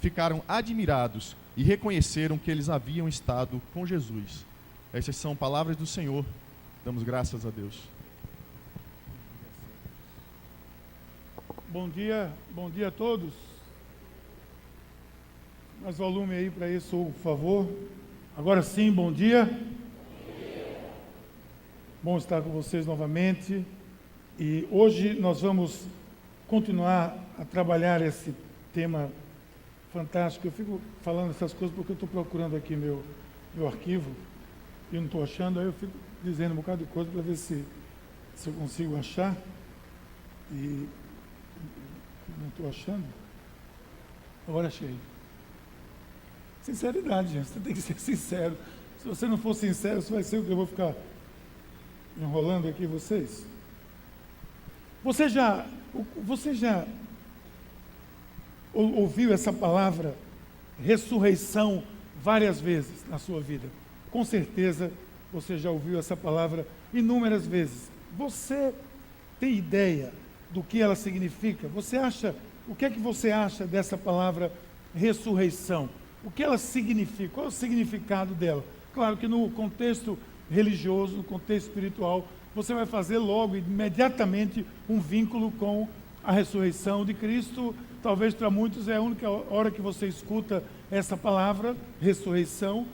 ficaram admirados e reconheceram que eles haviam estado com Jesus. Essas são palavras do Senhor. Damos graças a Deus. Bom dia a todos. Mais volume aí para isso, por favor. Agora sim, bom dia. Bom estar com vocês novamente. E hoje nós vamos continuar a trabalhar esse tema fantástico. Eu fico falando essas coisas porque eu estou procurando aqui meu arquivo e eu não estou achando, aí eu fico dizendo um bocado de coisa para ver se eu consigo achar. E não estou achando. Agora achei. Sinceridade, gente. Você tem que ser sincero. Se você não for sincero, você vai ser o que eu vou ficar enrolando aqui vocês. Você já ouviu essa palavra ressurreição várias vezes na sua vida? Com certeza você já ouviu essa palavra inúmeras vezes. Você tem ideia do que ela significa? O que é que você acha dessa palavra ressurreição? O que ela significa? Qual é o significado dela? Claro que no contexto religioso, no contexto espiritual, você vai fazer logo, imediatamente, um vínculo com a ressurreição de Cristo. Talvez para muitos é a única hora que você escuta essa palavra, ressurreição.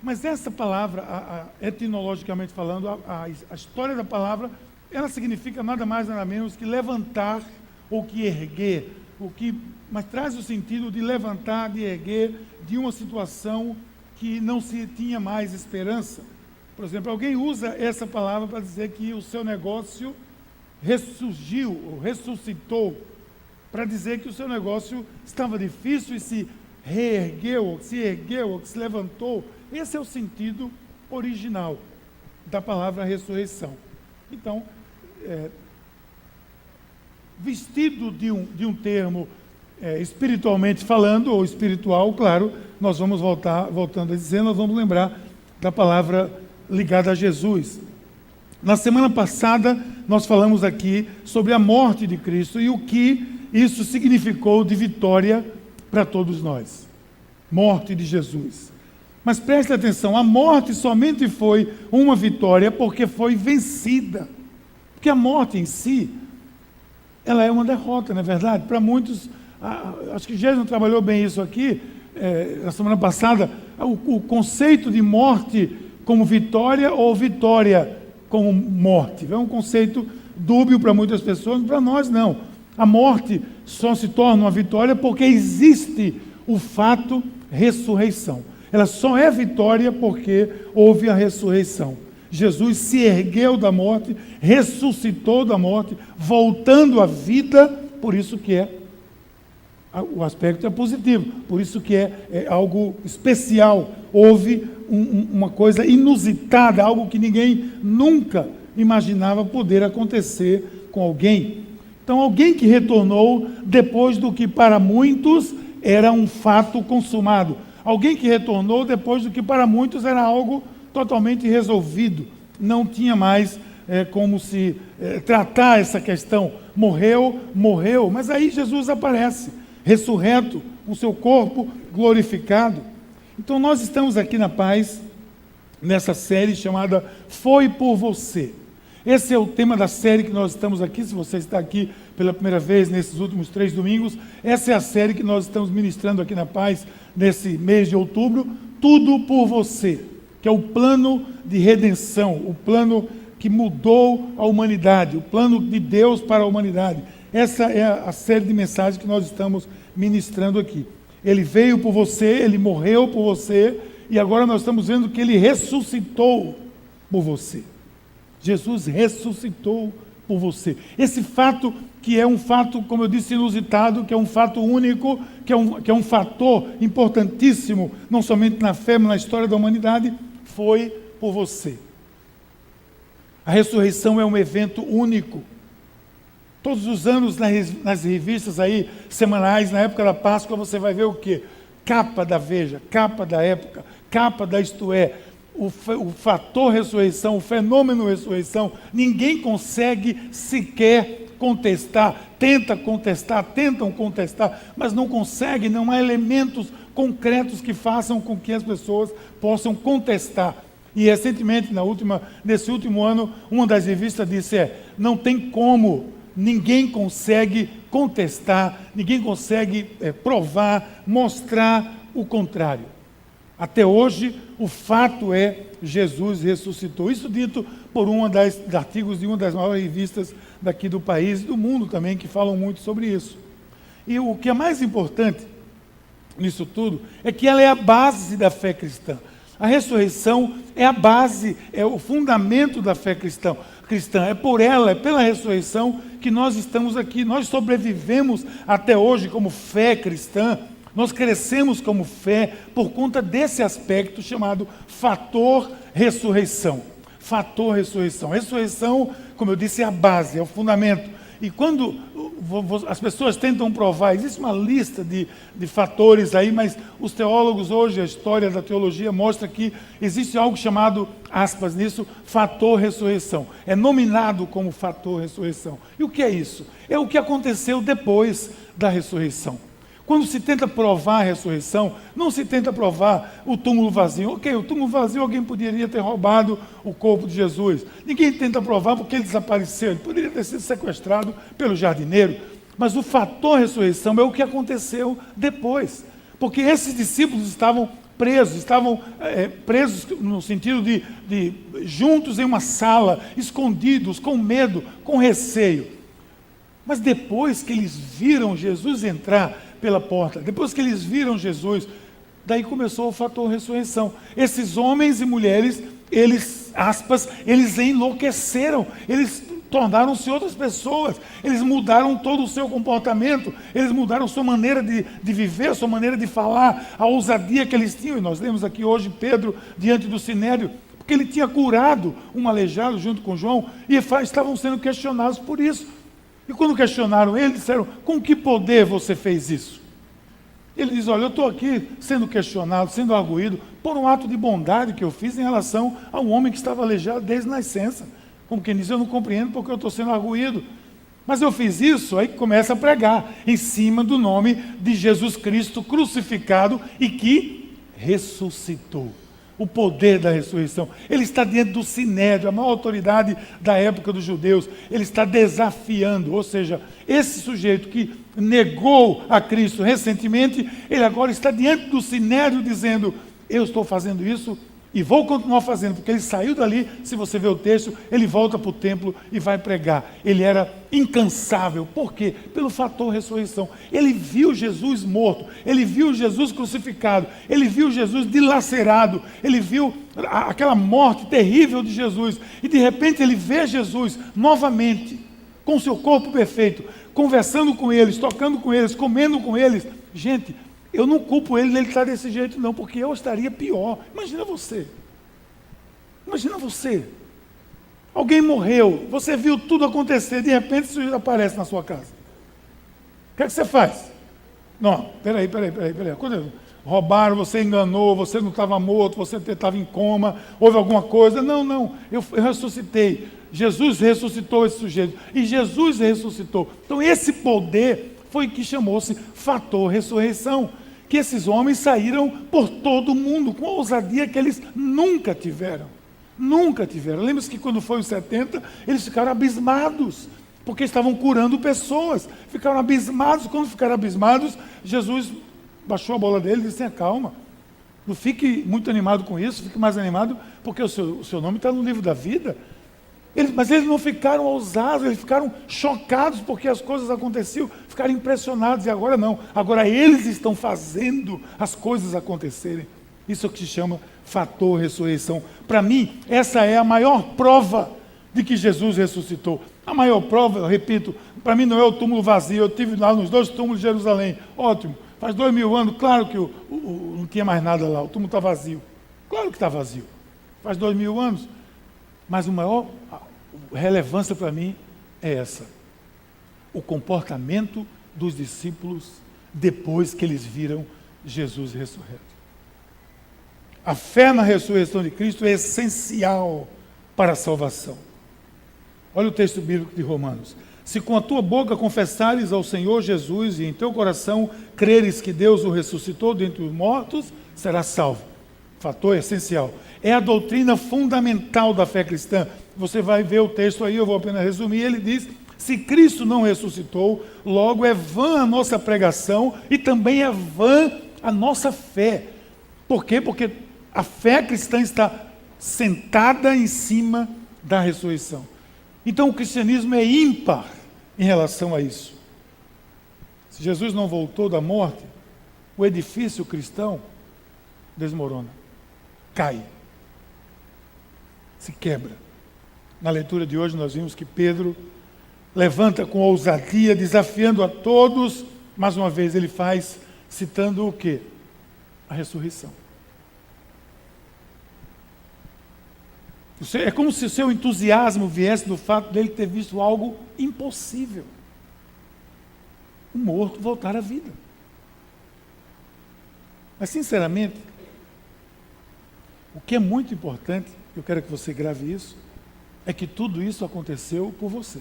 Mas essa palavra, etimologicamente falando, a história da palavra, ela significa nada mais, nada menos que levantar ou que erguer. Mas traz o sentido de levantar, de erguer de uma situação que não se tinha mais esperança. Por exemplo, alguém usa essa palavra para dizer que o seu negócio ressurgiu, ou ressuscitou, para dizer que o seu negócio estava difícil e se reergueu, ou se ergueu, ou se levantou. Esse é o sentido original da palavra ressurreição. Então, vestido de um termo espiritualmente falando, ou espiritual, claro, nós vamos voltando a dizer, nós vamos lembrar da palavra ligada a Jesus. Na semana passada, nós falamos aqui sobre a morte de Cristo e o que isso significou de vitória para todos nós. Morte de Jesus. Mas preste atenção, a morte somente foi uma vitória porque foi vencida. Porque a morte em si, ela é uma derrota, não é verdade? Para muitos, acho que Jesus trabalhou bem isso aqui, na semana passada, o conceito de morte como vitória ou vitória como morte. É um conceito dúbio para muitas pessoas, para nós não. A morte só se torna uma vitória porque existe o fato ressurreição. Ela só é vitória porque houve a ressurreição. Jesus se ergueu da morte, ressuscitou da morte, voltando à vida, por isso que o aspecto é positivo, por isso que é algo especial. Houve uma coisa inusitada, algo que ninguém nunca imaginava poder acontecer com alguém. Então, alguém que retornou depois do que para muitos era um fato consumado. Alguém que retornou depois do que para muitos era algo totalmente resolvido. Não tinha mais como se tratar essa questão. Morreu, mas aí Jesus aparece, ressurreto, com seu corpo glorificado. Então nós estamos aqui na Paz, nessa série chamada Foi por Você. Esse é o tema da série que nós estamos aqui. Se você está aqui pela primeira vez nesses últimos 3 domingos, essa é a série que nós estamos ministrando aqui na Paz nesse mês de outubro. Tudo por Você, que é o plano de redenção, o plano que mudou a humanidade, o plano de Deus para a humanidade. Essa é a série de mensagens que nós estamos ministrando aqui. Ele veio por você, ele morreu por você, e agora nós estamos vendo que ele ressuscitou por você. Jesus ressuscitou por você. Esse fato, que é um fato, como eu disse, inusitado, que é um fato único, que é um fator importantíssimo, não somente na fé, mas na história da humanidade, foi por você. A ressurreição é um evento único. Todos os anos nas revistas aí, semanais, na época da Páscoa, você vai ver o quê? Capa da Veja, capa da Época, capa da Isto É, o fator ressurreição, o fenômeno ressurreição. Ninguém consegue sequer tentam contestar, mas não conseguem, não há elementos concretos que façam com que as pessoas possam contestar. E recentemente, nesse último ano, uma das revistas disse, não tem como, ninguém consegue contestar, ninguém consegue provar, mostrar o contrário. Até hoje, o fato é, Jesus ressuscitou. Isso dito por um dos artigos de uma das maiores revistas daqui do país e do mundo também, que falam muito sobre isso. E o que é mais importante nisso tudo é que ela é a base da fé cristã. A ressurreição é a base, é o fundamento da fé cristã. É por ela, é pela ressurreição que nós estamos aqui. Nós sobrevivemos até hoje como fé cristã. Nós crescemos como fé por conta desse aspecto chamado fator ressurreição. Fator ressurreição. Ressurreição, como eu disse, é a base, é o fundamento. E quando as pessoas tentam provar, existe uma lista de fatores aí, mas os teólogos hoje, a história da teologia mostra que existe algo chamado, aspas nisso, fator ressurreição. É nominado como fator ressurreição. E o que é isso? É o que aconteceu depois da ressurreição. Quando se tenta provar a ressurreição, não se tenta provar o túmulo vazio. Ok, o túmulo vazio alguém poderia ter roubado o corpo de Jesus. Ninguém tenta provar porque ele desapareceu. Ele poderia ter sido sequestrado pelo jardineiro. Mas o fator ressurreição é o que aconteceu depois. Porque esses discípulos estavam presos no sentido de juntos em uma sala, escondidos, com medo, com receio. Mas depois que eles viram Jesus entrar pela porta, depois que eles viram Jesus, daí começou o fator ressurreição. Esses homens e mulheres, eles enlouqueceram, eles tornaram-se outras pessoas, eles mudaram todo o seu comportamento, eles mudaram sua maneira de viver, sua maneira de falar, a ousadia que eles tinham. E nós lemos aqui hoje Pedro diante do Sinédrio, porque ele tinha curado um aleijado junto com João, e estavam sendo questionados por isso. E quando questionaram ele, disseram, com que poder você fez isso? Ele diz, olha, eu estou aqui sendo questionado, sendo arguído, por um ato de bondade que eu fiz em relação a um homem que estava aleijado desde nascença. Como quem diz, eu não compreendo porque eu estou sendo arguído. Mas eu fiz isso, aí começa a pregar, em cima do nome de Jesus Cristo crucificado e que ressuscitou. O poder da ressurreição. Ele está diante do Sinédrio, a maior autoridade da época dos judeus. Ele está desafiando, ou seja, esse sujeito que negou a Cristo recentemente, ele agora está diante do Sinédrio dizendo, eu estou fazendo isso e vou continuar fazendo, porque ele saiu dali, se você ver o texto, ele volta para o templo e vai pregar. Ele era incansável. Por quê? Pelo fator ressurreição. Ele viu Jesus morto, ele viu Jesus crucificado, ele viu Jesus dilacerado, ele viu aquela morte terrível de Jesus, e de repente ele vê Jesus novamente, com seu corpo perfeito, conversando com eles, tocando com eles, comendo com eles. Gente, eu não culpo ele estar desse jeito não, porque eu estaria pior. Imagina você. Alguém morreu, você viu tudo acontecer, de repente isso aparece na sua casa. O que é que você faz? Não, peraí. Quando roubaram, você enganou, você não estava morto, você estava em coma, houve alguma coisa. Não, eu ressuscitei. Jesus ressuscitou esse sujeito. E Jesus ressuscitou. Então esse poder foi que chamou-se fator ressurreição. Que esses homens saíram por todo o mundo, com a ousadia que eles nunca tiveram. Lembra-se que quando foi os 70, eles ficaram abismados, porque estavam curando pessoas. Ficaram abismados. Quando ficaram abismados, Jesus baixou a bola dele e disse, calma, não fique muito animado com isso, fique mais animado, porque o seu nome está no livro da vida. Mas eles não ficaram ousados, eles ficaram chocados porque as coisas aconteciam, ficaram impressionados, e agora não. Agora eles estão fazendo as coisas acontecerem. Isso é o que se chama fator ressurreição. Para mim, essa é a maior prova de que Jesus ressuscitou. A maior prova, eu repito, para mim não é o túmulo vazio. Eu estive lá nos 2 túmulos de Jerusalém. Ótimo, faz 2000 anos, claro que não tinha mais nada lá, o túmulo está vazio. Claro que está vazio. Faz 2000 anos. Mas a maior relevância para mim é essa. O comportamento dos discípulos depois que eles viram Jesus ressurreto. A fé na ressurreição de Cristo é essencial para a salvação. Olha o texto bíblico de Romanos. Se com a tua boca confessares ao Senhor Jesus e em teu coração creres que Deus o ressuscitou dentre os mortos, serás salvo. Fator essencial. É a doutrina fundamental da fé cristã. Você vai ver o texto aí, eu vou apenas resumir. Ele diz: se Cristo não ressuscitou, logo é vã a nossa pregação e também é vã a nossa fé. Por quê? Porque a fé cristã está sentada em cima da ressurreição. Então o cristianismo é ímpar em relação a isso. Se Jesus não voltou da morte, o edifício cristão desmorona, cai, se quebra. Na leitura de hoje nós vimos que Pedro levanta com ousadia, desafiando a todos, mais uma vez ele faz, citando o quê? A ressurreição. É como se o seu entusiasmo viesse do fato dele ter visto algo impossível. O morto voltar à vida. Mas, sinceramente, o que é muito importante, eu quero que você grave isso, é que tudo isso aconteceu por você.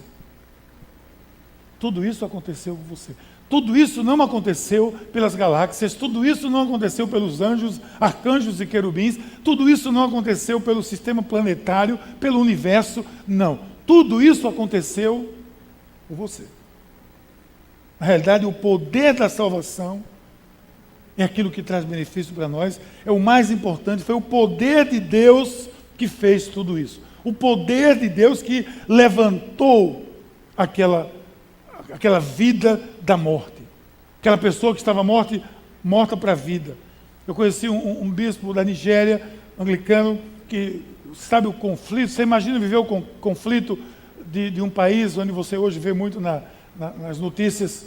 Tudo isso aconteceu por você. Tudo isso não aconteceu pelas galáxias, tudo isso não aconteceu pelos anjos, arcanjos e querubins, tudo isso não aconteceu pelo sistema planetário, pelo universo, não. Tudo isso aconteceu por você. Na realidade, o poder da salvação é aquilo que traz benefício para nós, é o mais importante, foi o poder de Deus que fez tudo isso. O poder de Deus que levantou aquela vida da morte. Aquela pessoa que estava morta para a vida. Eu conheci um bispo da Nigéria, anglicano, que sabe o conflito. Você imagina viver o conflito de um país onde você hoje vê muito nas notícias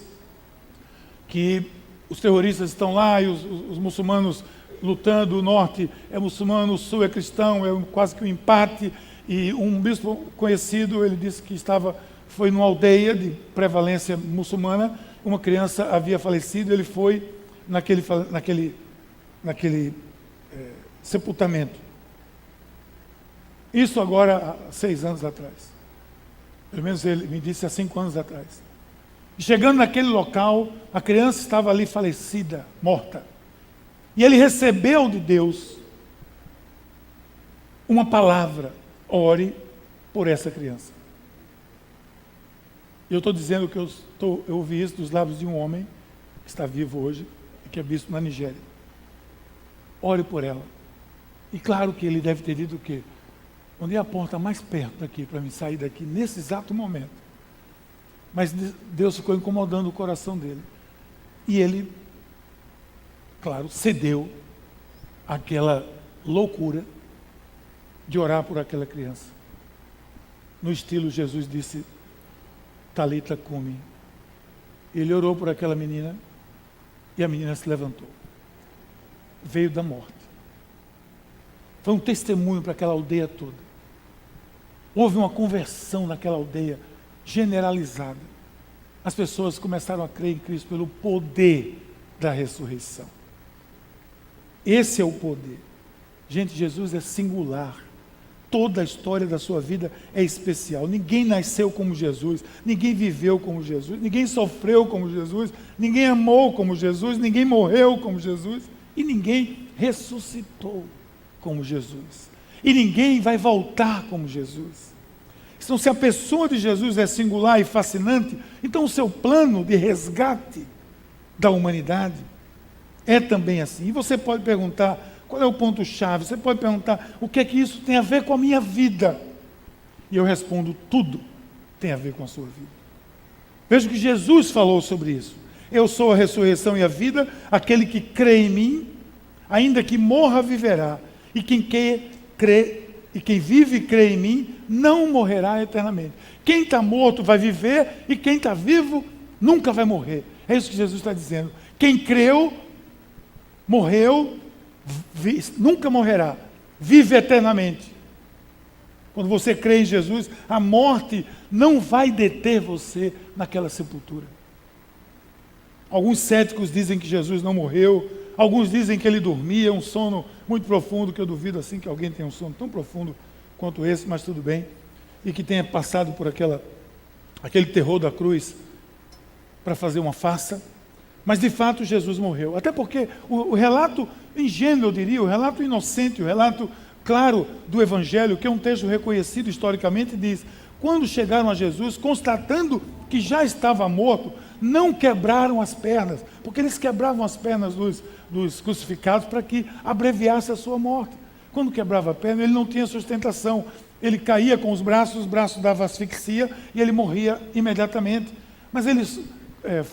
que os terroristas estão lá e os muçulmanos lutando, o norte é muçulmano, o sul é cristão, é quase que um empate. E um bispo conhecido, ele disse que foi numa aldeia de prevalência muçulmana, uma criança havia falecido, ele foi naquele sepultamento. Isso agora há 6 anos atrás. Pelo menos ele me disse há 5 anos atrás. E chegando naquele local, a criança estava ali falecida, morta. E ele recebeu de Deus uma palavra: ore por essa criança. E eu estou dizendo que eu ouvi isso dos lábios de um homem que está vivo hoje e que é bispo na Nigéria. Ore por ela. E claro que ele deve ter dito o quê? Onde é a porta mais perto daqui para mim sair daqui nesse exato momento? Mas Deus ficou incomodando o coração dele. E ele, claro, cedeu àquela loucura de orar por aquela criança. No estilo, Jesus disse: Talita cumi. Ele orou por aquela menina e a menina se levantou. Veio da morte. Foi um testemunho para aquela aldeia toda. Houve uma conversão naquela aldeia generalizada. As pessoas começaram a crer em Cristo pelo poder da ressurreição. Esse é o poder. Gente, Jesus é singular. Toda a história da sua vida é especial. Ninguém nasceu como Jesus, ninguém viveu como Jesus, ninguém sofreu como Jesus, ninguém amou como Jesus, ninguém morreu como Jesus e ninguém ressuscitou como Jesus. E ninguém vai voltar como Jesus. Então, se a pessoa de Jesus é singular e fascinante, então o seu plano de resgate da humanidade é também assim. E você pode perguntar: qual é o ponto-chave? Você pode perguntar: o que é que isso tem a ver com a minha vida? E eu respondo: tudo tem a ver com a sua vida. Veja que Jesus falou sobre isso. Eu sou a ressurreição e a vida, aquele que crê em mim, ainda que morra, viverá. E quem vive e crê em mim, não morrerá eternamente. Quem está morto vai viver, e quem está vivo nunca vai morrer. É isso que Jesus está dizendo. Quem creu, morreu, nunca morrerá, vive eternamente. Quando você crê em Jesus, a morte não vai deter você naquela sepultura. Alguns céticos dizem que Jesus não morreu, alguns dizem que ele dormia, um sono muito profundo, que eu duvido assim que alguém tenha um sono tão profundo quanto esse, mas tudo bem, e que tenha passado por aquela aquele terror da cruz, para fazer uma farsa. Mas de fato Jesus morreu. Até porque o relato ingênuo, eu diria, o relato inocente, o relato claro do Evangelho, que é um texto reconhecido historicamente, diz: quando chegaram a Jesus, constatando que já estava morto, não quebraram as pernas, porque eles quebravam as pernas dos crucificados para que abreviasse a sua morte. Quando quebrava a perna, ele não tinha sustentação, ele caía com os braços davam asfixia e ele morria imediatamente. Mas eles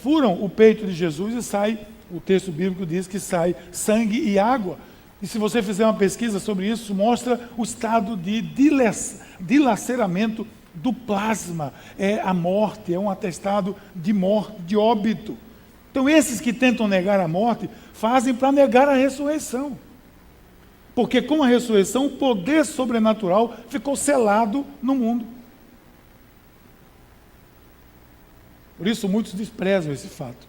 furam o peito de Jesus e sai, o texto bíblico diz que sai sangue e água. E se você fizer uma pesquisa sobre isso, mostra o estado de dilaceramento do plasma, é a morte, é um atestado de morte, de óbito. Então esses que tentam negar a morte, fazem para negar a ressurreição. Porque com a ressurreição, o poder sobrenatural ficou selado no mundo. Por isso muitos desprezam esse fato.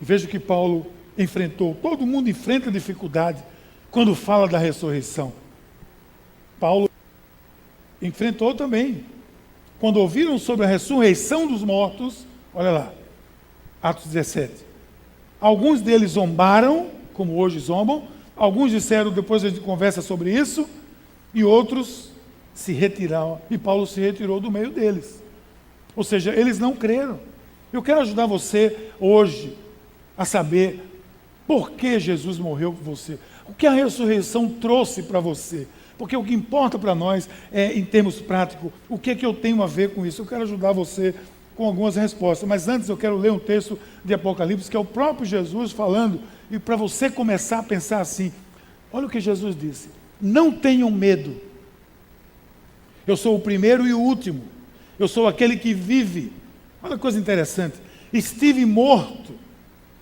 E veja que Paulo enfrentou, todo mundo enfrenta dificuldade quando fala da ressurreição. Paulo enfrentou também. Quando ouviram sobre a ressurreição dos mortos, olha lá, Atos 17. Alguns deles zombaram, como hoje zombam, alguns disseram, depois a gente conversa sobre isso, e outros se retiraram, e Paulo se retirou do meio deles. Ou seja, eles não creram. Eu quero ajudar você hoje a saber por que Jesus morreu por você. O que a ressurreição trouxe para você. Porque o que importa para nós é, em termos práticos, o que é que eu tenho a ver com isso. Eu quero ajudar você com algumas respostas. Mas antes eu quero ler um texto de Apocalipse, que é o próprio Jesus falando, e para você começar a pensar assim, olha o que Jesus disse: não tenham medo. Eu sou o primeiro e o último. Eu sou aquele que vive. Olha que coisa interessante. Estive morto,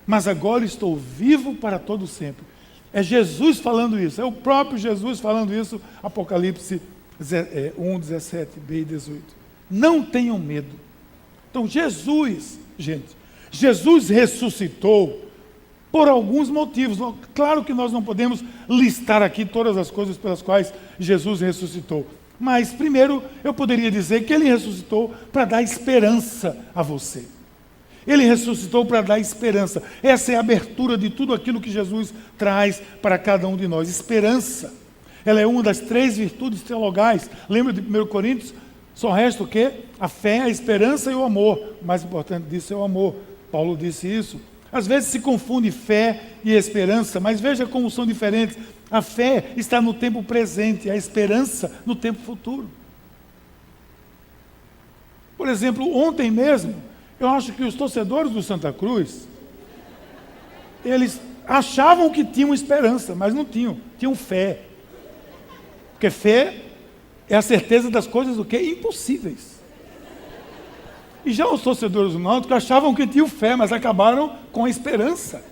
mas agora estou vivo para todo sempre. É Jesus falando isso, é o próprio Jesus falando isso, Apocalipse 1, 17b e 18. Não tenham medo. Então Jesus, gente, Jesus ressuscitou por alguns motivos. Claro que nós não podemos listar aqui todas as coisas pelas quais Jesus ressuscitou. Mas primeiro eu poderia dizer que ele ressuscitou para dar esperança a você. Ele ressuscitou para dar esperança. Essa é a abertura de tudo aquilo que Jesus traz para cada um de nós. Esperança. Ela é uma das 3 virtudes teologais. Lembra de 1 Coríntios? Só resta o quê? A fé, a esperança e o amor. O mais importante disso é o amor. Paulo disse isso. Às vezes se confunde fé e esperança, mas veja como são diferentes. A fé está no tempo presente, a esperança no tempo futuro. Por exemplo, ontem mesmo, eu acho que os torcedores do Santa Cruz, eles achavam que tinham esperança, mas não tinham, tinham fé. Porque fé é a certeza das coisas do que? Impossíveis. E já os torcedores do Náutico achavam que tinham fé, mas acabaram com a esperança.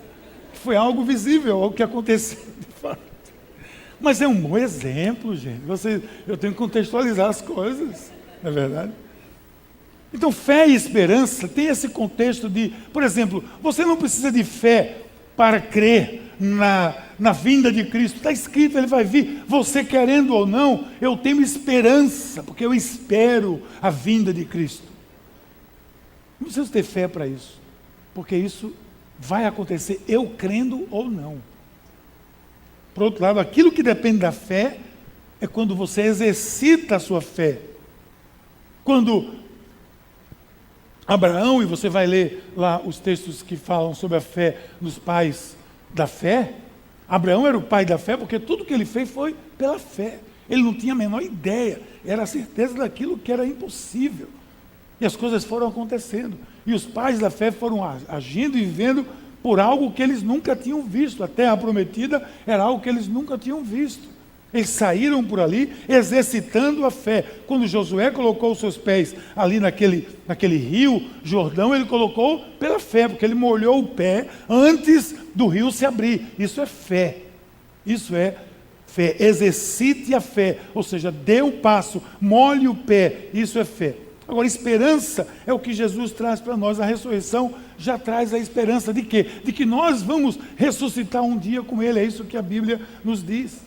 Que foi algo visível, o que aconteceu de fato. Mas é um bom exemplo, gente. Eu tenho que contextualizar as coisas, não é verdade? Então, fé e esperança tem esse contexto de, por exemplo, você não precisa de fé para crer na vinda de Cristo. Está escrito, ele vai vir. Você querendo ou não, eu tenho esperança, porque eu espero a vinda de Cristo. Não preciso ter fé para isso, porque isso vai acontecer, eu crendo ou não. Por outro lado, aquilo que depende da fé é quando você exercita a sua fé. Quando Abraão, e você vai ler lá os textos que falam sobre a fé dos pais da fé, Abraão era o pai da fé porque tudo que ele fez foi pela fé. Ele não tinha a menor ideia, era a certeza daquilo que era impossível. E as coisas foram acontecendo. E os pais da fé foram agindo e vivendo por algo que eles nunca tinham visto. A terra prometida era algo que eles nunca tinham visto. Eles saíram por ali exercitando a fé. Quando Josué colocou os seus pés ali naquele rio Jordão, ele colocou pela fé, porque ele molhou o pé antes do rio se abrir. Isso é fé. Isso é fé. Exercite a fé. Ou seja, dê o passo, molhe o pé. Isso é fé. Agora, esperança é o que Jesus traz para nós. A ressurreição já traz a esperança de quê? De que nós vamos ressuscitar um dia com Ele. É isso que a Bíblia nos diz.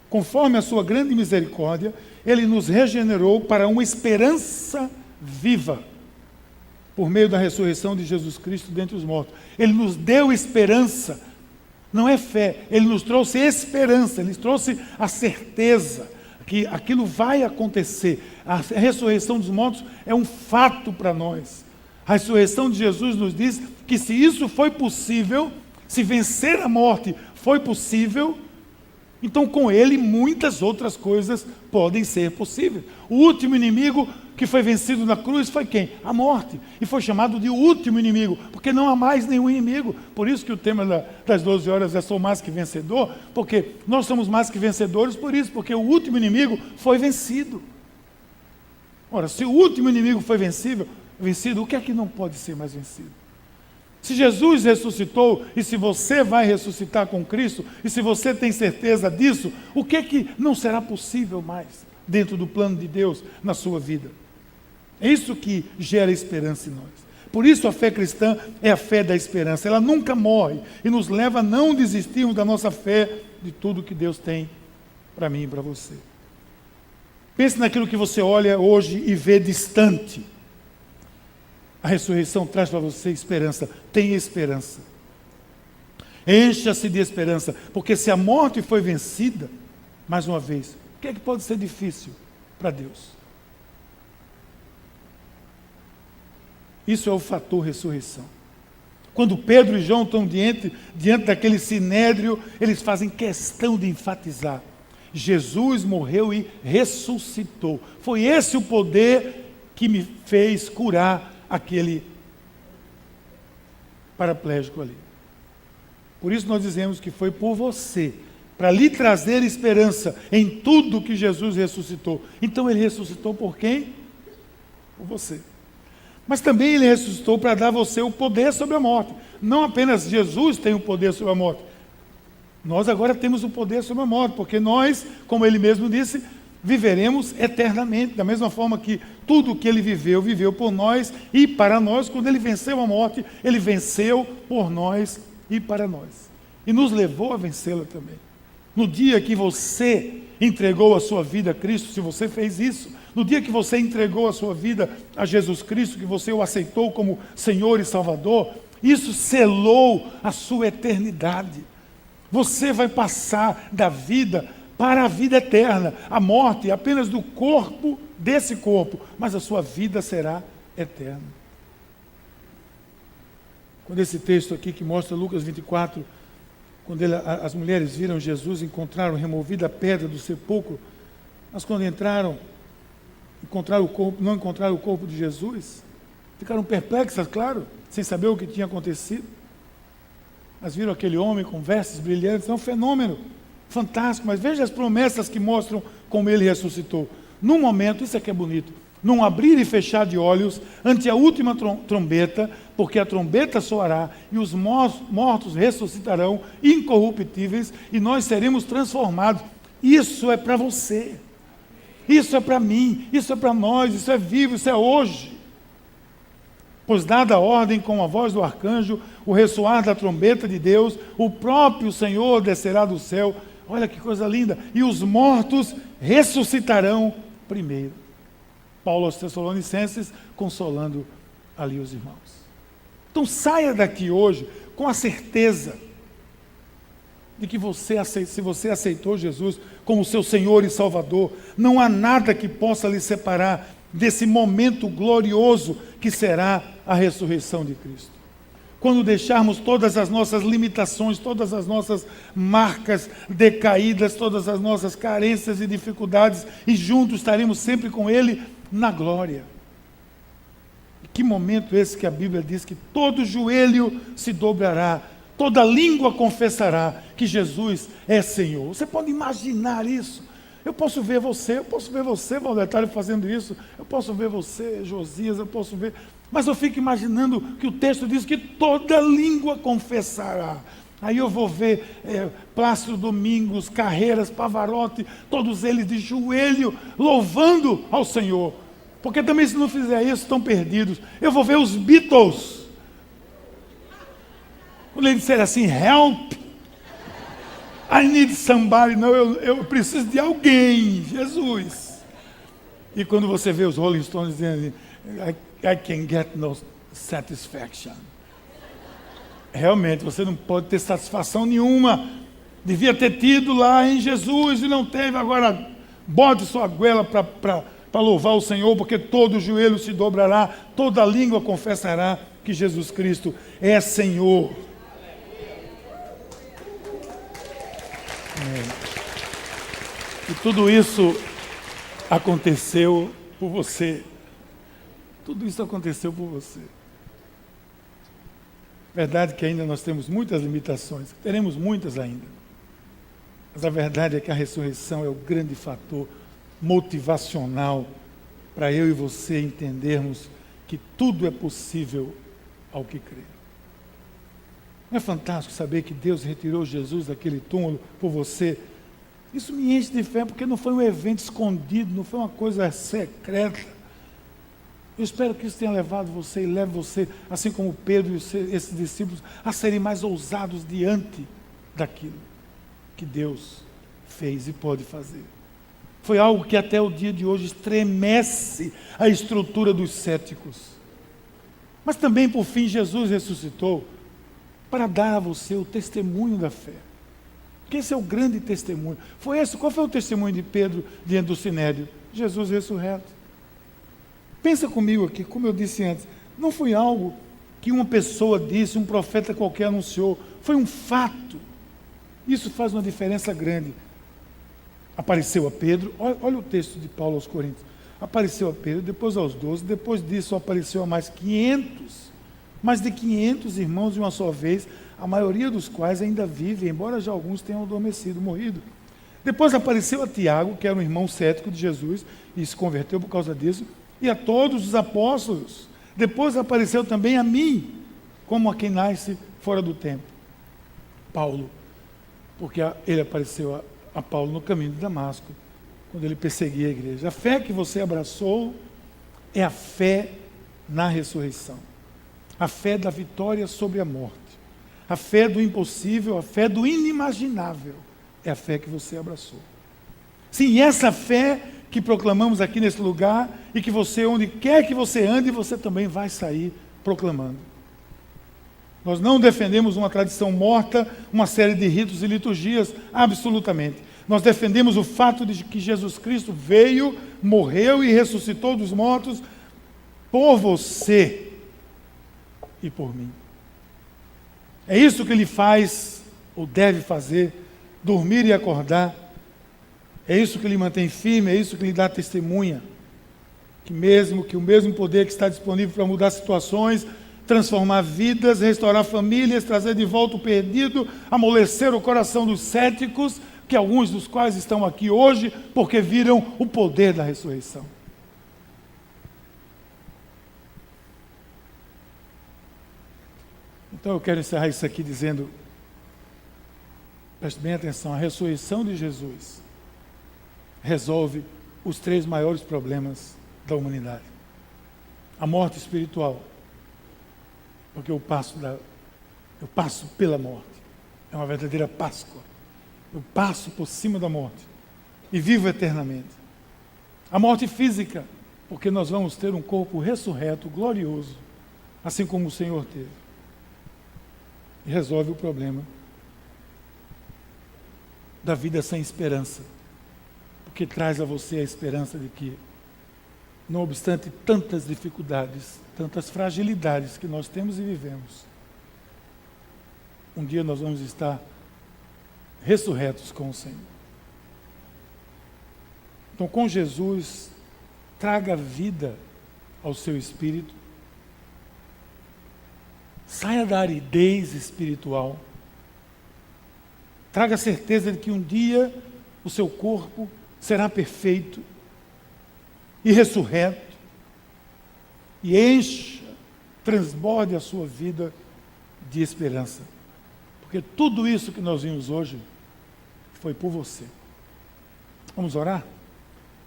Conforme a sua grande misericórdia, Ele nos regenerou para uma esperança viva por meio da ressurreição de Jesus Cristo dentre os mortos. Ele nos deu esperança, não é fé, ele nos trouxe esperança, ele trouxe a certeza que aquilo vai acontecer. A ressurreição dos mortos é um fato para nós. A ressurreição de Jesus nos diz que se isso foi possível, se vencer a morte foi possível, então com ele muitas outras coisas podem ser possíveis. O último inimigo que foi vencido na cruz foi quem? A morte. E foi chamado de último inimigo, porque não há mais nenhum inimigo. Por isso que o tema das 12 horas é sou mais que vencedor, porque nós somos mais que vencedores por isso, porque o último inimigo foi vencido. Ora, se o último inimigo foi vencido, o que é que não pode ser mais vencido? Se Jesus ressuscitou, e se você vai ressuscitar com Cristo, e se você tem certeza disso, o que é que não será possível mais dentro do plano de Deus na sua vida? É isso que gera esperança em nós. Por isso a fé cristã é a fé da esperança. Ela nunca morre e nos leva a não desistirmos da nossa fé de tudo que Deus tem para mim e para você. Pense naquilo que você olha hoje e vê distante. A ressurreição traz para você esperança. Tenha esperança. Encha-se de esperança. Porque se a morte foi vencida, mais uma vez, o que é que pode ser difícil para Deus? Isso é o fator ressurreição. Quando Pedro e João estão diante daquele sinédrio, eles fazem questão de enfatizar: Jesus morreu e ressuscitou. Foi esse o poder que me fez curar aquele paraplégico ali. Por isso nós dizemos que foi por você, para lhe trazer esperança em tudo que Jesus ressuscitou. Então ele ressuscitou por quem? Por você. Mas também ele ressuscitou para dar a você o poder sobre a morte. Não apenas Jesus tem o poder sobre a morte. Nós agora temos o poder sobre a morte, porque nós, como ele mesmo disse, viveremos eternamente. Da mesma forma que tudo o que ele viveu, viveu por nós e para nós. Quando ele venceu a morte, ele venceu por nós e para nós. E nos levou a vencê-la também. No dia que você entregou a sua vida a Cristo, se você fez isso, no dia que você entregou a sua vida a Jesus Cristo, que você o aceitou como Senhor e Salvador, isso selou a sua eternidade. Você vai passar da vida para a vida eterna. A morte é apenas do corpo, desse corpo, mas a sua vida será eterna. Quando esse texto aqui que mostra Lucas 24, quando as mulheres viram Jesus, encontraram removida a pedra do sepulcro, mas quando entraram, não encontraram o corpo de Jesus, ficaram perplexas, claro, sem saber o que tinha acontecido. Mas viram aquele homem com vestes brilhantes, é um fenômeno fantástico, mas veja as promessas que mostram como ele ressuscitou. Num momento, isso aqui é bonito, num abrir e fechar de olhos, ante a última trombeta, porque a trombeta soará e os mortos ressuscitarão incorruptíveis e nós seremos transformados. Isso é para você, isso é para mim, isso é para nós, isso é vivo, isso é hoje. Pois dada a ordem com a voz do arcanjo, o ressoar da trombeta de Deus, o próprio Senhor descerá do céu. Olha que coisa linda! E os mortos ressuscitarão primeiro. Paulo aos Tessalonicenses, consolando ali os irmãos. Então saia daqui hoje com a certeza de que se você aceitou Jesus como seu Senhor e Salvador, não há nada que possa lhe separar desse momento glorioso que será a ressurreição de Cristo. Quando deixarmos todas as nossas limitações, todas as nossas marcas decaídas, todas as nossas carências e dificuldades, e juntos estaremos sempre com Ele na glória. Que momento esse que a Bíblia diz que todo joelho se dobrará, toda língua confessará que Jesus é Senhor. Você pode imaginar isso? Eu posso ver você, Valdetário, fazendo isso, eu posso ver você, Josias, eu posso ver, mas eu fico imaginando que o texto diz que toda língua confessará. Aí eu vou ver Plácido Domingos, Carreiras, Pavarotti, todos eles de joelho, louvando ao Senhor. Porque também se não fizer isso, estão perdidos. Eu vou ver os Beatles. Quando eles disseram assim, help, I need somebody. Não, eu preciso de alguém, Jesus. E quando você vê os Rolling Stones dizendo assim, I can get no satisfaction. Realmente, você não pode ter satisfação nenhuma. Devia ter tido lá em Jesus e não teve. Agora, bote sua goela para louvar o Senhor, porque todo joelho se dobrará, toda língua confessará que Jesus Cristo é Senhor. E tudo isso aconteceu por você. Tudo isso aconteceu por você. Verdade que ainda nós temos muitas limitações, teremos muitas ainda. Mas a verdade é que a ressurreição é o grande fator motivacional para eu e você entendermos que tudo é possível ao que crê. Não é fantástico saber que Deus retirou Jesus daquele túmulo por você? Isso me enche de fé, porque não foi um evento escondido, não foi uma coisa secreta. Eu espero que isso tenha levado você e leve você, assim como Pedro e esses discípulos, a serem mais ousados diante daquilo que Deus fez e pode fazer. Foi algo que até o dia de hoje estremece a estrutura dos céticos. Mas também, por fim, Jesus ressuscitou para dar a você o testemunho da fé. Porque esse é o grande testemunho. Qual foi o testemunho de Pedro diante do Sinédrio? Jesus ressurreto. Pensa comigo aqui, como eu disse antes, não foi algo que uma pessoa disse, um profeta qualquer anunciou, foi um fato. Isso faz uma diferença grande. Apareceu a Pedro, olha o texto de Paulo aos Coríntios, apareceu a Pedro, depois aos 12, depois disso apareceu a mais de 500 irmãos de uma só vez, a maioria dos quais ainda vivem, embora já alguns tenham adormecido, morrido. Depois apareceu a Tiago, que era um irmão cético de Jesus, e se converteu por causa disso, e a todos os apóstolos. Depois apareceu também a mim, como a quem nasce fora do tempo. Paulo, porque ele apareceu a Paulo no caminho de Damasco, quando ele perseguia a igreja. A fé que você abraçou é a fé na ressurreição. A fé da vitória sobre a morte. A fé do impossível, a fé do inimaginável. É a fé que você abraçou. Sim, essa fé que proclamamos aqui nesse lugar e que você, onde quer que você ande, você também vai sair proclamando. Nós não defendemos uma tradição morta, uma série de ritos e liturgias, absolutamente. Nós defendemos o fato de que Jesus Cristo veio, morreu e ressuscitou dos mortos por você e por mim. É isso que ele faz, ou deve fazer, dormir e acordar. É isso que lhe mantém firme, é isso que lhe dá testemunha. Que o mesmo poder que está disponível para mudar situações, transformar vidas, restaurar famílias, trazer de volta o perdido, amolecer o coração dos céticos, que alguns dos quais estão aqui hoje, porque viram o poder da ressurreição. Então eu quero encerrar isso aqui dizendo, preste bem atenção, a ressurreição de Jesus resolve os 3 maiores problemas da humanidade. A morte espiritual, porque eu passo pela morte, é uma verdadeira Páscoa. Eu passo por cima da morte e vivo eternamente. A morte física, porque nós vamos ter um corpo ressurreto, glorioso, assim como o Senhor teve. E resolve o problema da vida sem esperança, porque traz a você a esperança de que, não obstante tantas dificuldades, tantas fragilidades que nós temos e vivemos, um dia nós vamos estar ressurretos com o Senhor. Então, com Jesus, traga vida ao seu espírito, saia da aridez espiritual, traga a certeza de que um dia o seu corpo será perfeito e ressurreto, e encha, transborde a sua vida de esperança, porque tudo isso que nós vimos hoje foi por você. Vamos orar?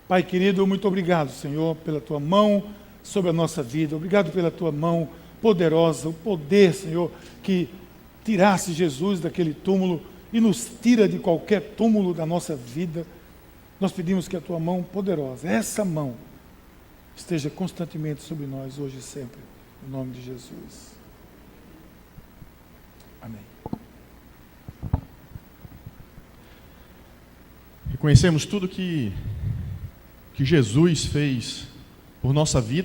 Pai querido, muito obrigado, Senhor, pela tua mão sobre a nossa vida, obrigado pela tua mão poderosa, o poder, Senhor, que tirasse Jesus daquele túmulo e nos tira de qualquer túmulo da nossa vida. Nós pedimos que a tua mão poderosa, essa mão, esteja constantemente sobre nós, hoje e sempre. Em nome de Jesus. Amém. Reconhecemos tudo que Jesus fez por nossa vida.